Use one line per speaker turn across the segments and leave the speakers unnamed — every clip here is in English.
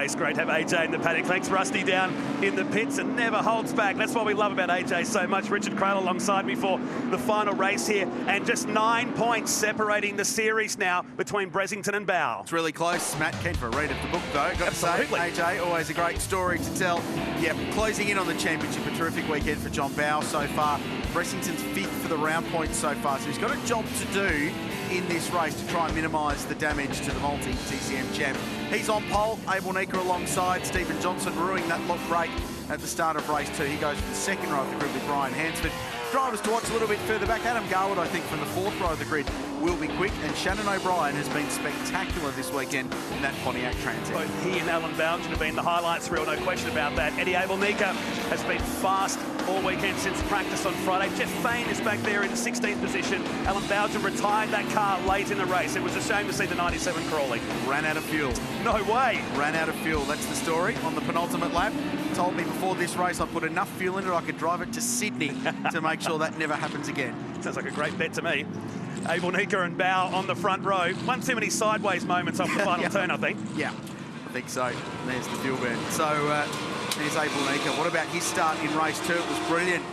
always great to have AJ in the paddock. Thanks, Rusty, down in the pits and never holds back. That's what we love about AJ so much. Richard Craill alongside me for the final race here, and just 9 points separating the series now between Bressington and Bow.
It's really close. Matt, keen for a read of the book, though. Got
Absolutely.
to say, AJ, always a great story to tell. Yeah, closing in on the championship, a terrific weekend for John Bow so far. Bressington's 5th for the round points so far, so he's got a job to do in this race to try and minimise the damage to the multi-TCM champ. He's on pole, Abel Nika alongside Stephen Johnson, ruining that lock break at the start of race 2. He goes for the second row of the grid with Ryan Hansford. Drivers to watch a little bit further back. Adam Garwood, I think, from the 4th row of the grid will be quick, and Shannon O'Brien has been spectacular this weekend in that Pontiac Trans Am.
Both he and Alan Bougen have been the highlights reel, no question about that. Eddie Abel Nika has been fast all weekend since practice on Friday. Jeff Fain is back there in the 16th position. Alan Bougen retired that car late in the race. It was a shame to see the 97 crawling.
Ran out of fuel.
No way.
Ran out of fuel. That's the story on the penultimate lap. Told me before this race I put enough fuel in it I could drive it to Sydney to make sure that never happens again.
Sounds like a great bet to me. Abel Nika and Bow on the front row. One too many sideways moments off the final turn, I think.
Yeah, I think so. There's the fuel burn. So there's Abel Nika. What about his start in race 2? It was brilliant.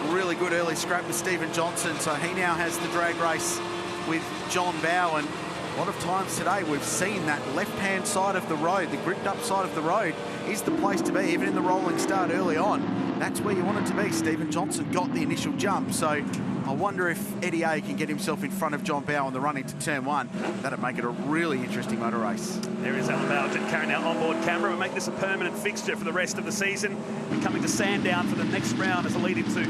Really good early scrap with Stephen Johnson. So he now has the drag race with John Bow, and a lot of times today we've seen that left-hand side of the road, the gripped up side of the road, is the place to be, even in the rolling start early on. That's where you want it to be. Stephen Johnson got the initial jump, so I wonder if Eddie A can get himself in front of John Bow on the run into turn 1. That'd make it a really interesting motor race.
There is Alan Bougen carrying our onboard camera. We'll make this a permanent fixture for the rest of the season. We're coming to Sandown for the next round as a lead into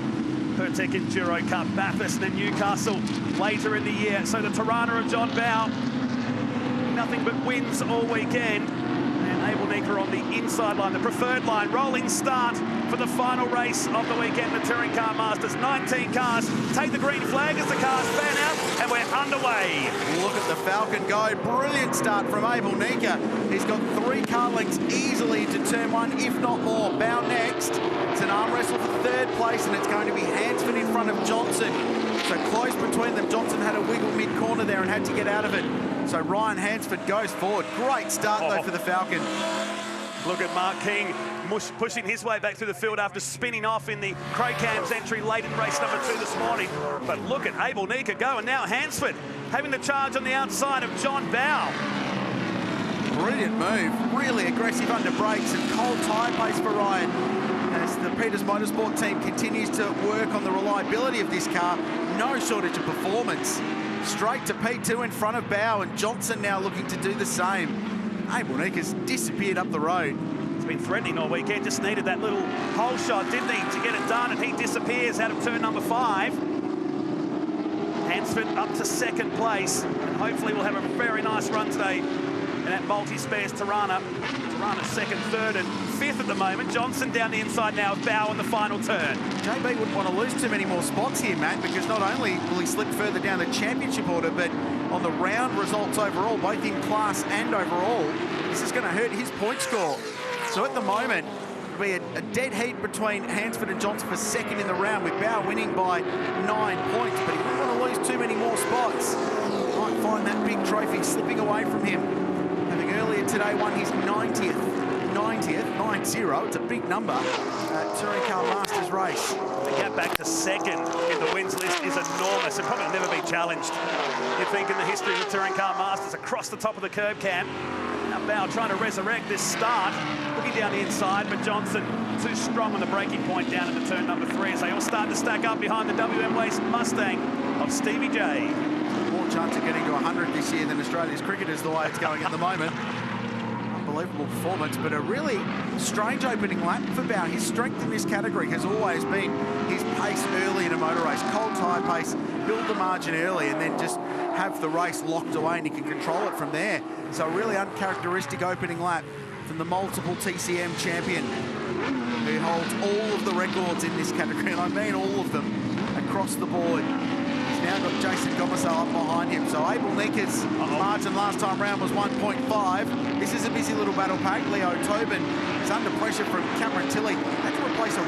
Pertec Enduro Cup, Bathurst and then Newcastle later in the year. So the Tirana of John Bow, nothing but wins all weekend. And Abel Nika on the inside line, the preferred line. Rolling start for the final race of the weekend, the Touring Car Masters. 19 cars take the green flag as the cars fan out, and we're underway.
Look at the Falcon go. Brilliant start from Abel Nika. He's got 3 car lengths easily into turn 1, if not more. Bow next. It's an arm wrestle for 3rd place, and it's going to be Hansford in front of Johnson. So close between them. Johnson had a wiggle mid-corner there and had to get out of it. So Ryan Hansford goes forward. Great start, though, for the Falcon.
Look at Mark King pushing his way back through the field after spinning off in the Crocam's entry late in race number 2 this morning. But look at Abel Nika go, and now Hansford having the charge on the outside of John Bow.
Brilliant move. Really aggressive under brakes and cold tyre pace for Ryan. As the Peters Motorsport team continues to work on the reliability of this car, no shortage of performance. Straight to P2 in front of Bow, and Johnson now looking to do the same. Abel Nika's disappeared up the road.
He's been threatening all weekend, just needed that little hole shot, didn't he, to get it done, and he disappears out of turn number 5. Hansford up to 2nd place, and hopefully we'll have a very nice run today in that multi-spares Tirana. Tirana's 2nd, 3rd and 5th at the moment. Johnson down the inside now of Bow in the final turn.
JB wouldn't want to lose too many more spots here, Matt, because not only will he slip further down the championship order, but on the round results overall, both in class and overall, this is going to hurt his point score. So at the moment, it'll be a dead heat between Hansford and Johnson for 2nd in the round, with Bow winning by 9 points, but he wouldn't want to lose too many more spots. Might find that big trophy slipping away from him. Having earlier today won his 90th, 9-0, it's a big number, Touring Car Masters race.
The gap back to 2nd in the wins list is enormous and probably never been challenged. You think in the history of the Touring Car Masters, across the top of the curb cam. Now Bow trying to resurrect this start, looking down the inside, but Johnson too strong on the braking point down into turn number 3 as they all start to stack up behind the WM Waste Mustang of Stevie J.
More chance of getting to 100 this year than Australia's cricketers, the way it's going at the moment. Unbelievable performance, but a really strange opening lap for Bow. His strength in this category has always been his pace early in a motor race. Cold tyre pace, build the margin early, and then just have the race locked away, and he can control it from there. So a really uncharacteristic opening lap from the multiple TCM champion, who holds all of the records in this category, and I mean all of them across the board. He's now got Jason Gomersall up behind him. So Abel Necker's margin last time round was 1.5. This is a busy little battle pack. Leo Tobin is under pressure from Cameron Tilley. Had to replace a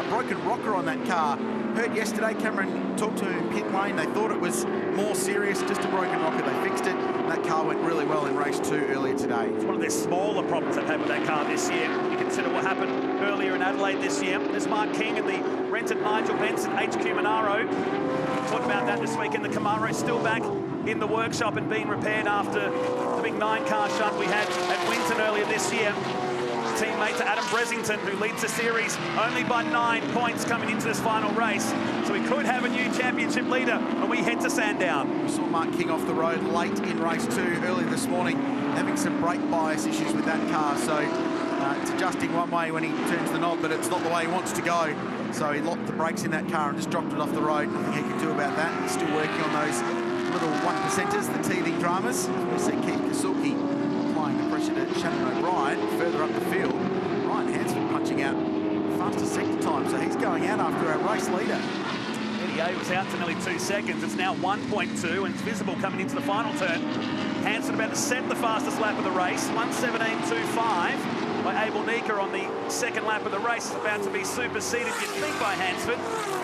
broken rocker on that car. Heard yesterday Cameron talked to him in pit lane. They thought it was more serious, just a broken rocker. They fixed it. And that car went really well in race 2 earlier today.
It's one of their smaller problems they've had with that car this year. You consider what happened earlier in Adelaide this year. There's Mark King and the rented Nigel Benson HQ Monaro. Talked about that this weekend. The Camaro still back in the workshop and being repaired after the big 9-car shunt we had at Winton earlier this year. Teammate to Adam Bresington, who leads the series only by 9 points coming into this final race. So we could have a new championship leader when we head to Sandown.
We saw Mark King off the road late in race 2 earlier this morning, having some brake bias issues with that car. So it's adjusting one way when he turns the knob, but it's not the way he wants to go. So he locked the brakes in that car and just dropped it off the road. Nothing he could do about that. He's still working on those little 1%ers, the teething dramas. We see Keith Kasuki applying the pressure to Shannon O'Brien further up the field. Ryan Hansford punching out faster sector time, so he's going out after our race leader.
Eddie A was out to nearly 2 seconds. It's now 1.2 and it's visible coming into the final turn. Hansford about to set the fastest lap of the race, 1:17.25. by Abel Necker on the second lap of the race. Is about to be superseded, you'd think, by Hansford.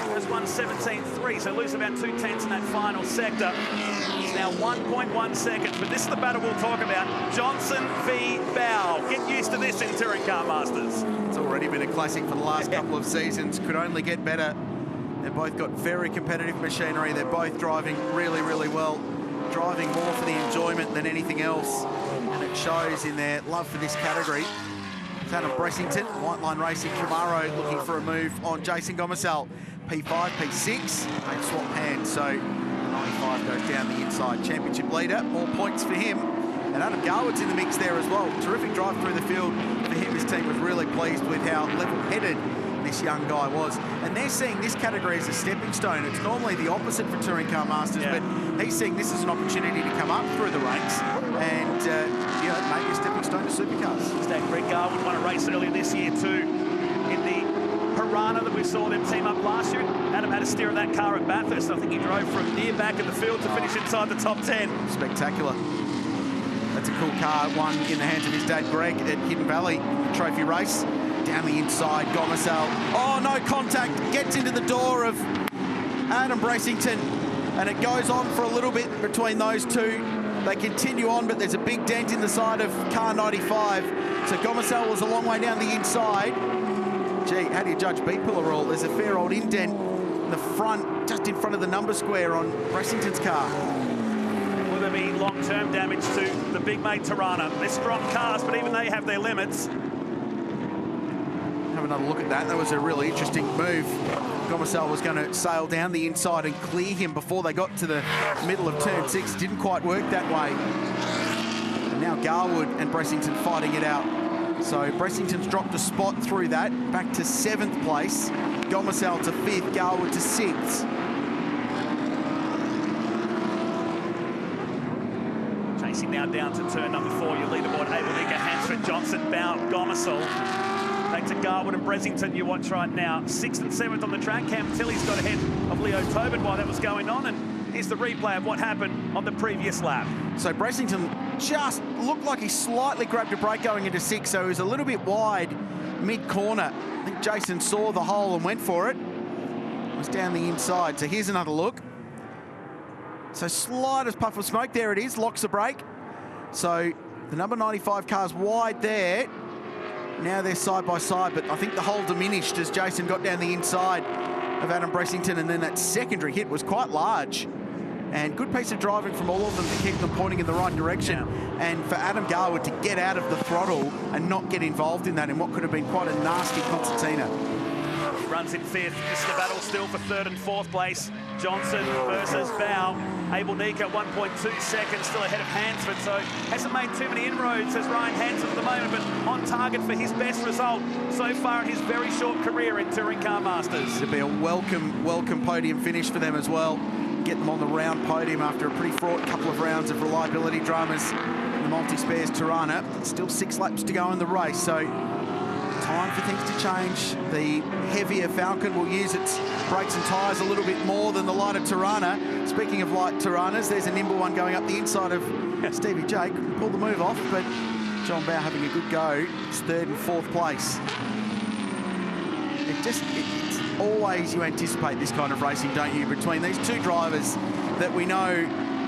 It was 1:17.3, so lose about 2/10 in that final sector. It's now 1.1 seconds, but this is the battle we'll talk about. Johnson v. Bow. Get used to this in Touring Car Masters.
It's already been a classic for the last couple of seasons. Could only get better. They've both got very competitive machinery. They're both driving really, really well. Driving more for the enjoyment than anything else. And it shows in their love for this category. Adam Bressington, White Line Racing Camaro, looking for a move on Jason Gomersall. P5, P6, they swap hands, so 95 goes down the inside. Championship leader, more points for him. And Adam Garwood's in the mix there as well. Terrific drive through the field for him. His team was really pleased with how level-headed this young guy was. And they're seeing this category as a stepping stone. It's normally the opposite for Touring Car Masters, but he's seeing this as an opportunity to come up through the ranks and you know, maybe a stepping stone to supercars.
Greg Garwood won a race earlier this year too in the Piranha that we saw them team up last year. Adam had a steer of that car at Bathurst. I think he drove from near back of the field to finish inside the top 10.
Spectacular. That's a cool car, one in the hands of his dad Greg at Hidden Valley trophy race. Down the inside, Gomersall. Oh, no contact. Gets into the door of Adam Bressington. And it goes on for a little bit between those two. They continue on, but there's a big dent in the side of car 95. So Gomersall was a long way down the inside. Gee, how do you judge B-pillar roll? There's a fair old indent in the front, just in front of the number square on Bressington's car.
Will there be long-term damage to the big mate Tirana? They're strong cars, but even they have their limits.
Have another look at that. That was a really interesting move. Gomersall was going to sail down the inside and clear him before they got to the middle of turn 6. Didn't quite work that way. And now Garwood and Bressington fighting it out. So Bressington's dropped a spot through that, back to 7th place. Gomersall to 5th, Garwood to 6th.
Chasing now down to turn number 4. Your leaderboard, Abel Necker, Hansford, Johnson, Bow, Gomersall. Back to Garwood and Bressington, you watch right now. 6th and 7th on the track. Cam Tilley's got ahead of Leo Tobin while that was going on. And here's the replay of what happened on the previous lap.
So Bressington just looked like he slightly grabbed a brake going into 6, so he was a little bit wide mid-corner. I think Jason saw the hole and went for it. It was down the inside. So here's another look. So slightest puff of smoke. There it is. Locks the brake. So the number 95 car's wide there. Now they're side by side, but I think the hole diminished as Jason got down the inside of Adam Bressington, and then that secondary hit was quite large. And good piece of driving from all of them to keep them pointing in the right direction. Yeah. And for Adam Garwood to get out of the throttle and not get involved in that in what could have been quite a nasty concertina.
He runs in 5th. This is the battle still for 3rd and 4th place. Johnson versus Bow. Abel Necker 1.2 seconds, still ahead of Hansford, so hasn't made too many inroads as Ryan Hansford at the moment, but on target for his best result so far in his very short career in Touring Car Masters.
It'll be a welcome podium finish for them as well. Get them on the round podium after a pretty fraught couple of rounds of reliability dramas in the multi-spares Tirana. Still 6 laps to go in the race, so Time for things to change. The heavier Falcon will use its brakes and tyres a little bit more than the lighter Tirana. Speaking of light Tiranas, there's a nimble one going up the inside of Stevie J. Pull the move off, but John Bowe having a good go. It's third and fourth place. It's always, you anticipate this kind of racing, don't you, between these two drivers that we know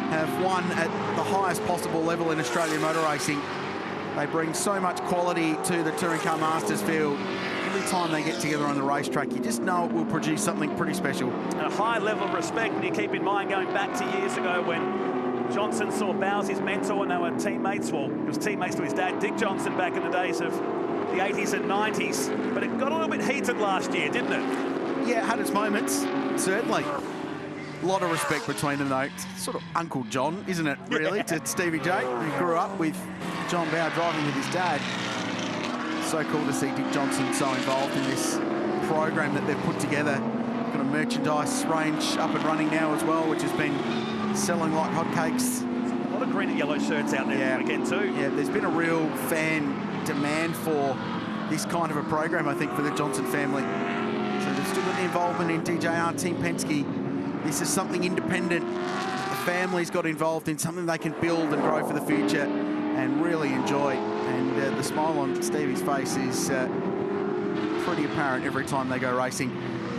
have won at the highest possible level in Australian motor racing. They bring so much quality to the Touring Car Masters field. Every time they get together on the racetrack, you just know it will produce something pretty special. And
a high level of respect, and you keep in mind going back to years ago when Johnson saw Bowes his mentor and they were teammates. Well, he was teammates to his dad, Dick Johnson, back in the days of the 80s and 90s. But it got a little bit heated last year, didn't it?
Yeah, it had its moments, certainly. A lot of respect between them, though. It's sort of Uncle John, isn't it, really, to Stevie J, who grew up with John Bowe driving with his dad. So cool to see Dick Johnson so involved in this program that they've put together. Got a merchandise range up and running now as well, which has been selling like hotcakes.
A lot of green and yellow shirts out there this weekend too.
Yeah, there's been a real fan demand for this kind of a program, I think, for the Johnson family. So they've still got the involvement in DJR Team Penske. This is something independent. The family's got involved in something they can build and grow for the future and really enjoy. And the smile on Stevie's face is pretty apparent every time they go racing.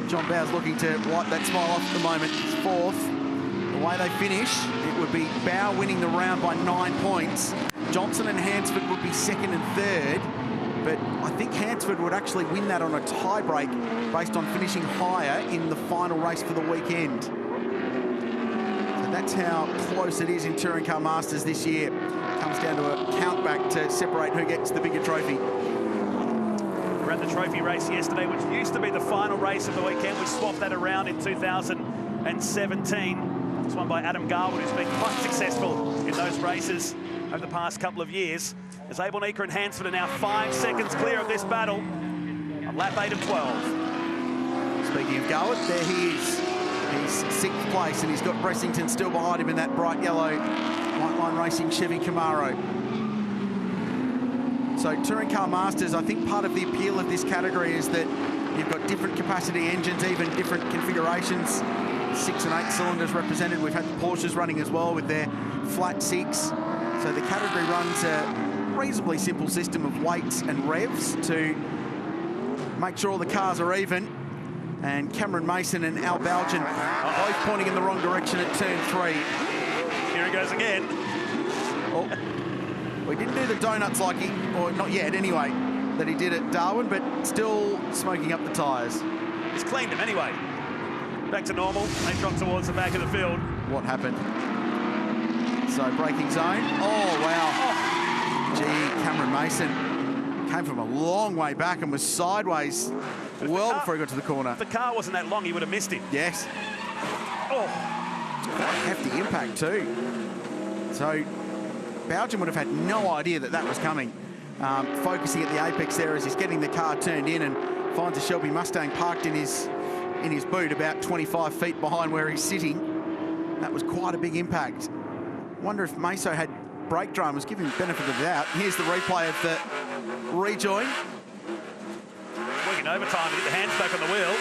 John Bowe's looking to wipe that smile off at the moment. It's fourth. The way they finish, it would be Bowe winning the round by 9 points. Johnson and Hansford would be second and third. But I think Hansford would actually win that on a tie-break based on finishing higher in the final race for the weekend. So that's how close it is in Touring Car Masters this year. Comes down to a count back to separate who gets the bigger trophy.
We ran the trophy race yesterday, which used to be the final race of the weekend. We swapped that around in 2017. It's won by Adam Garwood, who's been quite successful in those races over the past couple of years. As Abelnica and Hansford are now 5 seconds clear of this battle on lap 8 of 12.
Speaking of Garwood, there he is. He's 6th place, and he's got Bressington still behind him in that bright yellow White Line Racing Chevy Camaro. So Touring Car Masters, I think part of the appeal of this category is that you've got different capacity engines, even different configurations. 6 and 8 cylinders represented. We've had the Porsches running as well with their flat 6. So the category runs a reasonably simple system of weights and revs to make sure all the cars are even. And Cameron Mason and Al Balgin both pointing in the wrong direction at turn 3.
Here he goes again.
Oh, we didn't do the donuts like he, or not yet anyway, that he did at Darwin, but still smoking up the tyres.
He's cleaned them anyway. Back to normal. They drop towards the back of the field.
What happened? So braking zone. Oh, wow. Oh. Gee, Cameron Mason came from a long way back and was sideways before he got to the corner.
If the car wasn't that long, he would have missed him.
Yes.
Oh.
Quite a hefty impact too. So Balgin would have had no idea that that was coming. Focusing at the apex there as he's getting the car turned in and finds a Shelby Mustang parked in his boot about 25 feet behind where he's sitting. That was quite a big impact. Wonder if Meso had brake dramas, give him the benefit of the doubt. Here's the replay of the rejoin.
Working overtime to get the hands back on the wheel.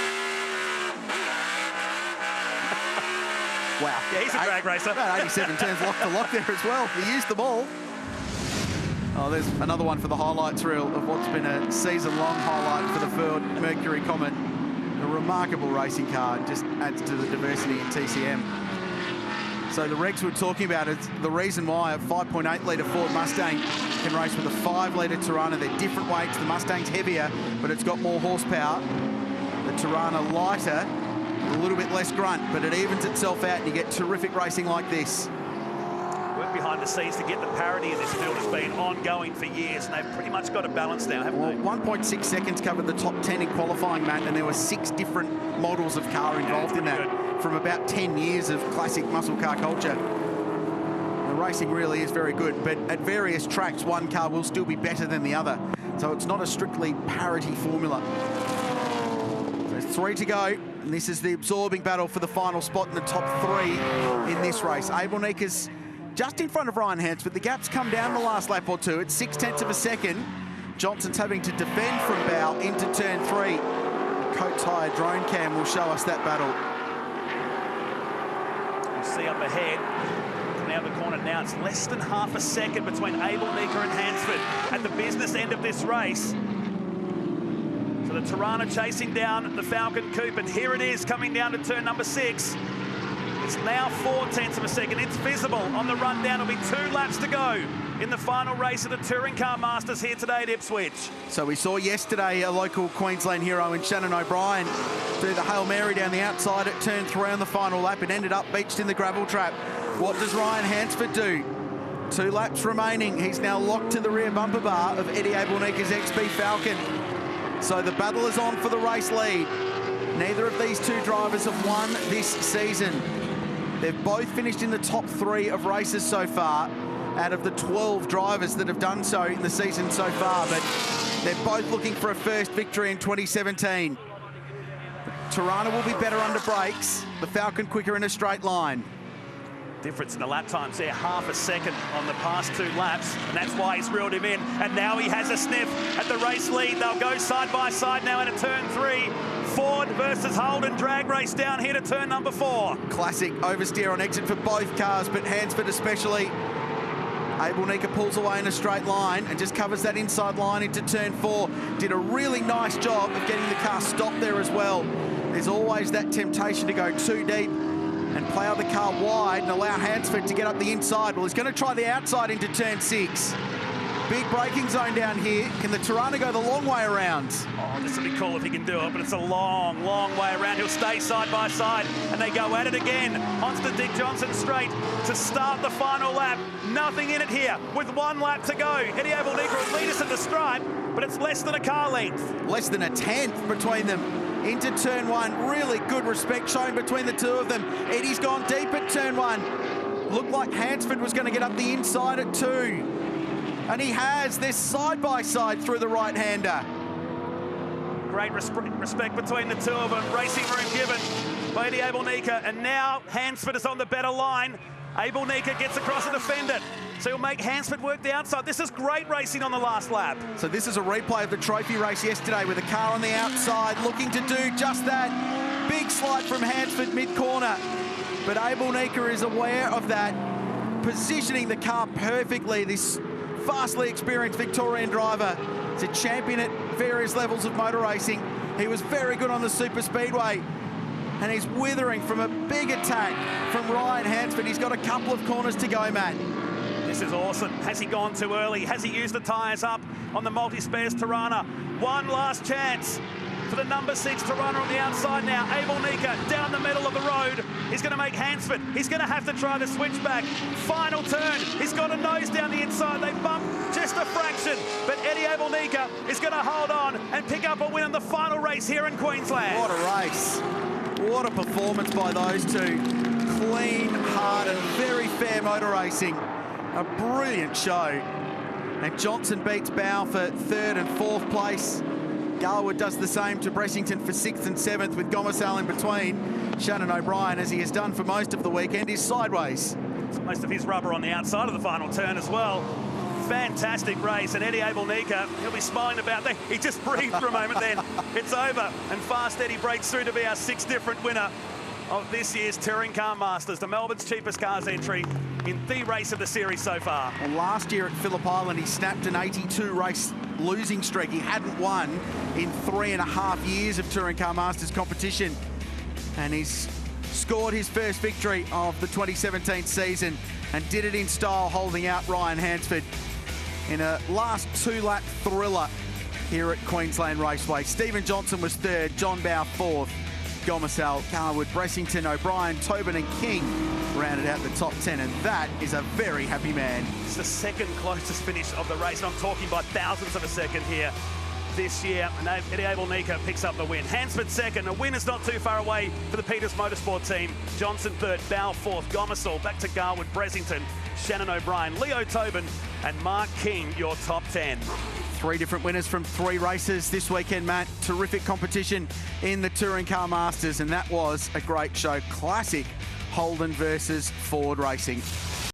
Wow.
Yeah, he's a drag racer.
About 87 turns lock to lock there as well. He used them all. Oh, there's another one for the highlights reel of what's been a season-long highlight for the Ford Mercury Comet. A remarkable racing car, just adds to the diversity in TCM. So the regs we're talking about is the reason why a 5.8-litre Ford Mustang can race with a 5-litre Tirana. They're different weights. The Mustang's heavier, but it's got more horsepower. The Tirana lighter, a little bit less grunt, but it evens itself out and you get terrific racing like this.
Work behind the scenes to get the parity in this field has been ongoing for years, and they've pretty much got a balance now, haven't they?
1.6 seconds covered the top 10 in qualifying, Matt, and there were 6 different models of car involved in that. Good. From about 10 years of classic muscle car culture. The racing really is very good, but at various tracks, one car will still be better than the other. So it's not a strictly parity formula. There's 3 to go, and this is the absorbing battle for the final spot in the top 3 in this race. Abelnica's just in front of Ryan Hansford. The gap's come down the last lap or two. It's 0.6 of a second. Johnson's having to defend from bow into turn 3. Coat tyre drone cam will show us that battle.
We'll see up ahead. Now the corner now, it's less than half a second between Abel, Nika and Hansford at the business end of this race. So the Tirana chasing down the Falcon Coupe, and here it is coming down to turn number 6. It's now 0.4 of a second. It's visible on the run down. It'll be 2 laps to go in the final race of the Touring Car Masters here today at Ipswich. So
we saw yesterday a local Queensland hero in Shannon O'Brien do the Hail Mary down the outside at turn 3 on the final lap. It ended up beached in the gravel trap. What does Ryan Hansford do? 2 laps remaining. He's now locked to the rear bumper bar of Eddie Abelnika's XB Falcon. So the battle is on for the race lead. Neither of these 2 drivers have won this season. They've both finished in the top 3 of races so far out of the 12 drivers that have done so in the season so far, but they're both looking for a first victory in 2017. Tirana will be better under brakes. The Falcon quicker in a straight line.
Difference in the lap times there, half a second on the past 2 laps, and that's why he's reeled him in. And now he has a sniff at the race lead. They'll go side by side now into turn 3. Ford versus Holden drag race down here to turn number 4.
Classic oversteer on exit for both cars, but Hansford especially. Abelnika pulls away in a straight line and just covers that inside line into turn 4. Did a really nice job of getting the car stopped there as well. There's always that temptation to go too deep and plough the car wide and allow Hansford to get up the inside. Well, he's going to try the outside into turn 6. Big braking zone down here. Can the Tirana go the long way around?
Oh, this will be cool if he can do it, but it's a long, long way around. He'll stay side by side, and they go at it again. Onto the Dick Johnson straight to start the final lap. Nothing in it here with 1 lap to go. Eddie Abelnika will lead us at the stripe, but it's less than a car length.
Less than a 10th between them. Into turn 1, really good respect shown between the 2 of them. Eddie's gone deep at turn 1. Looked like Hansford was going to get up the inside at 2. And he has. They're side by side through the right-hander.
Great respect between the 2 of them. Racing room given by Eddie Abelnika. And now Hansford is on the better line. Abelnika gets across and defend it. So he'll make Hansford work the outside. This is great racing on the last lap.
So this is a replay of the trophy race yesterday with a car on the outside looking to do just that. Big slide from Hansford mid-corner. But Abelnika is aware of that, positioning the car perfectly. This vastly experienced Victorian driver is a champion at various levels of motor racing. He was very good on the super speedway, and he's withering from a big attack from Ryan Hansford. He's got a couple of corners to go, Matt.
This is awesome. Has he gone too early? Has he used the tyres up on the multi-spares Tirana? One last chance for the number 6 Tirana on the outside now. Abelnika down the middle of the road. He's going to make Hansford. He's going to have to try the switchback. Final turn. He's got a nose down the inside. They bump just a fraction. But Eddie Abelnika is going to hold on and pick up a win in the final race here in Queensland.
What a race. What a performance by those 2. Clean, hard and very fair motor racing. A brilliant show. And Johnson beats Bow for 3rd and 4th place. Garwood does the same to Bressington for 6th and 7th with Gomersal in between. Shannon O'Brien, as he has done for most of the weekend, is sideways.
Most of his rubber on the outside of the final turn as well. Fantastic race, and Eddie Abelnika, he'll be smiling about that. He just breathed for a moment then. It's over, and Fast Eddie breaks through to be our 6th different winner of this year's Touring Car Masters, the Melbourne's cheapest cars entry in the race of the series so far.
And last year at Phillip Island, he snapped an 82-race losing streak. He hadn't won in 3.5 years of Touring Car Masters competition. And he's scored his first victory of the 2017 season and did it in style, holding out Ryan Hansford in a last 2-lap thriller here at Queensland Raceway. Stephen Johnson was 3rd, John Bow 4th, Gomersal, Garwood, Bressington, O'Brien, Tobin and King rounded out the top 10, and that is a very happy man.
It's the 2nd closest finish of the race, and I'm talking by thousandths of a second here this year. And Eddie Abelnika picks up the win. Hansford 2nd, a win is not too far away for the Peters Motorsport team. Johnson 3rd, Bow 4th, Gomersal back to Garwood, Bressington, Shannon O'Brien, Leo Tobin and Mark King, your top 10.
3 different winners from 3 races this weekend, Matt. Terrific competition in the Touring Car Masters, and that was a great show. Classic Holden versus Ford racing.